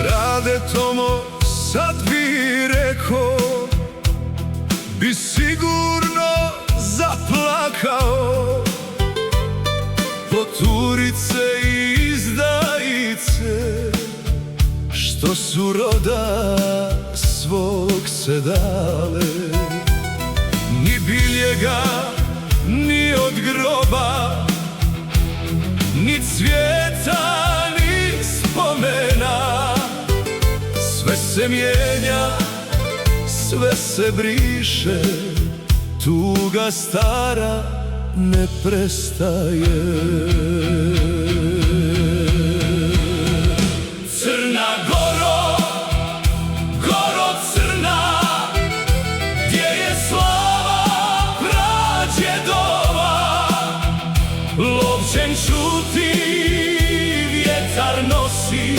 Rade Tomo sad bi rekao, bi sigurno zaplakao. Poturice i izdajice što su roda svog se dale, ni biljega, ni od groba, ni cvijeta, ni spomena. Sve se mijenja, sve se briše, tuga stara ne prestaje. Crna Goro, Goro crna, gdje je slava pradjedova. Lovčen čuti, vjetar nosi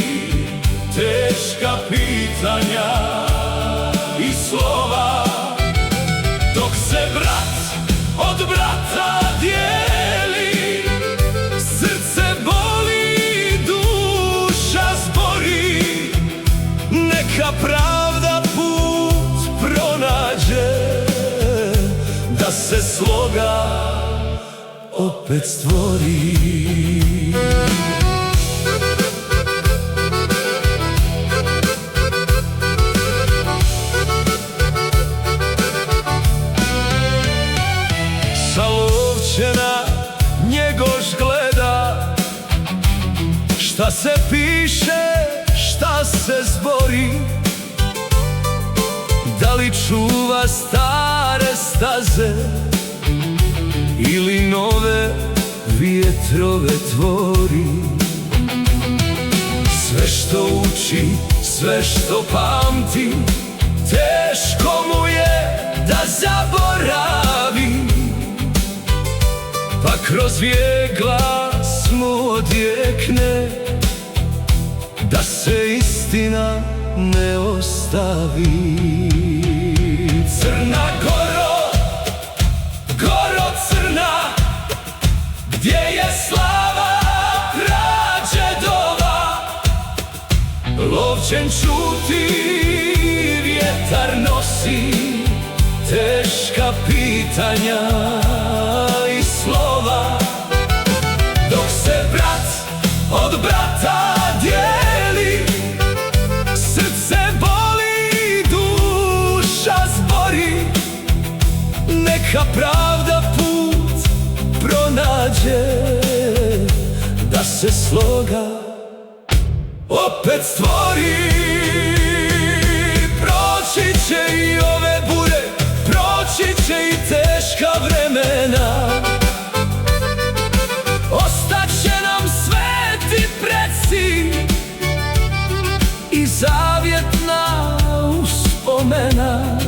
teška pitanja i slova, dok se brat od brata dijeli, srce boli, duša zbori. Neka pravda put pronađe, da se sloga opet stvori. Njegoš gleda šta se piše, šta se zbori, da li čuva stare staze ili nove vjetrove tvori. Sve što uči, sve što pamti, teško mu je da zaboravi, pa kroz vijek glas mu odjekne, da se istina ne ostavi. Crna Goro, Goro crna, gdje je slava pradjedova. Lovčen čuti, vjetar nosi teška pitanja i slova, dok se brat od brata dijeli, srce boli, duša zbori. Neka pravda put pronađe, da se sloga opet stvori. Proći će i ove bure, proći će i teška vremena, ostaće nam sveti preci i zavjetna uspomena.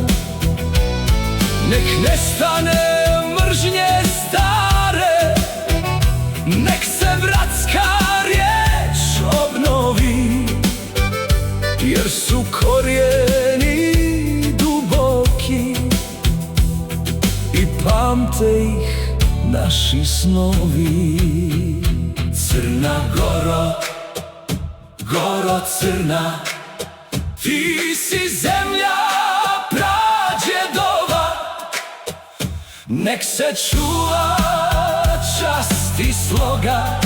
Nek nestane mržnje stare, nek se bratska riječ obnovi, jer su korijeni duboki i pamte ih naši snovi. Crna Goro, Goro crna, ti si zemlja pradjedova. Nek se čuva čast i sloga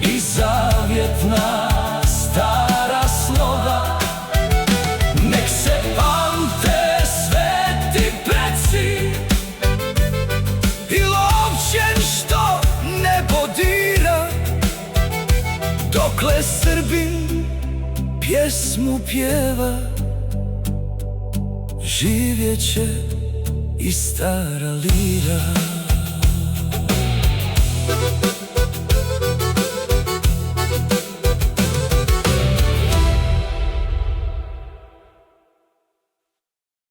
i zavjetna stara slova. Nek se pamte sveti preci i lovčen što nebo dira, Dokle Srbin pjesmu pjeva, živjet će i stara lira.